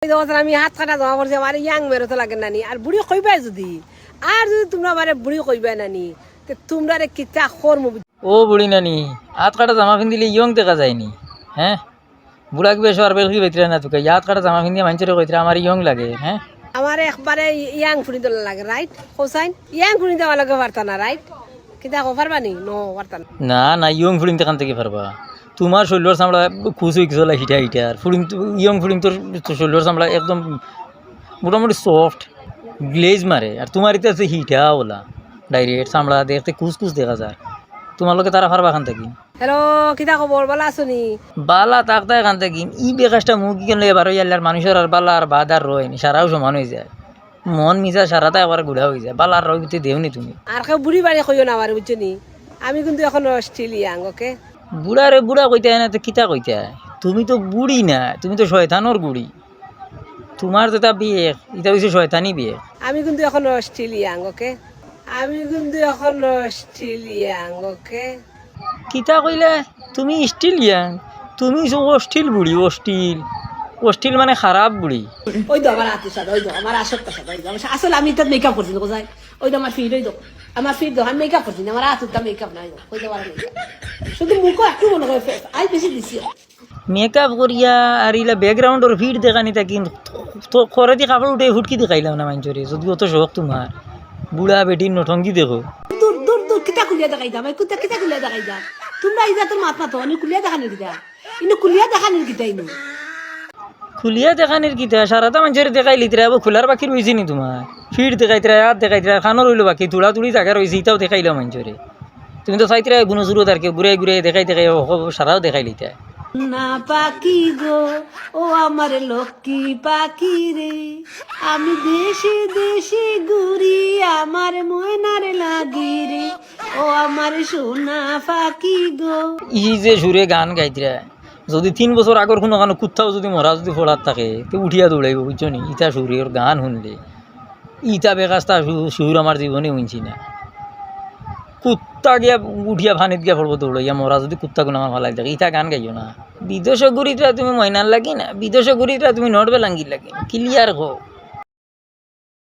আমি হাত কাটা জমা করছি আমার ইয়াং মেরোতে লাগে নানি আর বুড়ি কইবাই যদি আর যদি তোমরা আমার বুড়ি কইবাই নানি তোমরা কিতা করমু ও বুড়ি নানি হাত কাটা জামা পিন্ধিলে ইয়ং দেখা যায়নি হ্যাঁ বুড়া কি বেশি আর বেশি বেতরে না তোকে হাত কাটা জামা পিন্ধিয়ে মানুষের কইতে আমার ইয়ং লাগে হ্যাঁ আমার একবারে ইয়াং ফুড়ি দেওয়া লাগে রাইট হোসাইন ইয়াং ফুড়ি দেওয়া লাগে পারতা না রাইট কিতা কো পারবানি নো পারতা না না ইয়ং ফুড়িং দেখান থেকে পারবা তোমার শরীরের চামড়া খুশ হয়ে গেছিল হিটা হিটা আর ফুড়িং ইয়ং ফুড়িং তোর শরীরের চামড়া একদম মোটামুটি সফট গ্লেজ মারে আর তোমার ইতে আছে হিটা ওলা ডাইরেক্ট চামড়া দেখতে কুচ দেখা যায় তোমার লোকে তারা পারবা খান থাকি হ্যালো কিতা খবর বলা আছনি বালা তাকতা এখান থেকে ই বেকাজটা মুখ কেন এবার ইয়ার মানুষের আর বালা আর বাদ আর রয়নি সারাও সমান হয়ে যায় মন মিশা সারাটা আবার গুড়া হয়ে যায় বালা আর রয় ভিতরে দেওনি তুমি আর কেউ বুড়ি বাড়ি কইও না আমার বুঝছনি আমি কিন্তু এখন স্টিল ইয়াং ওকে বুড়ারে বুড়া কইতে হয় না তো কিতা কইতে হয় তুমি তো বুড়ি না তুমি তো শয়তানোর গুড়ি তোমার যেটা বিয়ে এটা হচ্ছে শয়তানি বিয়ে আমি কিন্তু এখন স্টিল ইয়াং ওকে আমি কিন্তু এখন স্টিল ইয়াং ওকে কিতা কইলে তুমি স্টিল ইয়াং তুমি অস্টিল বুড়ি অস্টিল মানে খারাপ বুড়ি ওই তো আমার হাতের সাথে ওই তো আমার আসল কথা ওই তো আসলে আমি তো মেকআপ করছি না কোথায় ওই তো আমার ফিড ওই তো আমার ফিড তো আমি মেকআপ করছি না আমার হাতের মেকআপ নাই ওই তো আমার মেকআপ শুধু মুখও একটু মনে করে আই বেশি দিছি মেকআপ করিয়া আর ইলা ব্যাকগ্রাউন্ডের ভিড় দেখানি তা কিন্তু তো খরে দিয়ে কাপড় উঠে হুটকি দেখাইলাম না মানুষরে যদি অত শখ তোমার বুড়া বেটির নঠঙ্গি দেখো দূর দূর দূর কিতা কুলিয়া দেখাই দাম কুতা কিতা কুলিয়া দেখাই দাম তোমরা ইজা তোর মাত মাতো আমি কুলিয়া দেখানির কিতা ইনু কুলিয়া দেখানির কিতা ইনু খুলিয়া দেখানির কিতা সারাটা মানুষের দেখাই লিতরা খোলার বাকি রয়েছে নি তোমার ফিট দেখাইতরা হাত দেখাইতরা খানো রইল বাকি তুড়া তুড়ি জায়গা রয়েছে ইটাও দেখাইলাম মানুষরে তুমি তো চাইতরা গুনো জুরো তারকে ঘুরে ঘুরে দেখাই সারাও দেখাই লিতা না পাখি গো ও আমার লক্ষ্মী পাখি রে আমি দেশে দেশে ঘুরি আমার ময়নার লাগি রে ও আমার সোনা পাখি গো ই যে সুরে গান গাইতরা যদি 3 বছর আগর কোনো কানো কুত্তাও যদি মরা যদি ফোড়াত থাকে তো উঠিয়া দৌড়াইব বুঝছো নি ইটা সুরের গান শুনলে ইটা বেকাজটা সুর আমার জীবনে শুনছি না কুত্তা গিয়া উঠিয়া ফানিত গিয়া পড়বো দৌড়াইয়া মরা যদি কুত্তা কোনো আমার ভালাই থাকে ইটা গান গাইও না বিদেশ ঘুরিটা তুমি ময়নার লাগি না বিদেশ ঘুরিটা তুমি নড়বে লাঙ্গির লাগি ক্লিয়ার হোক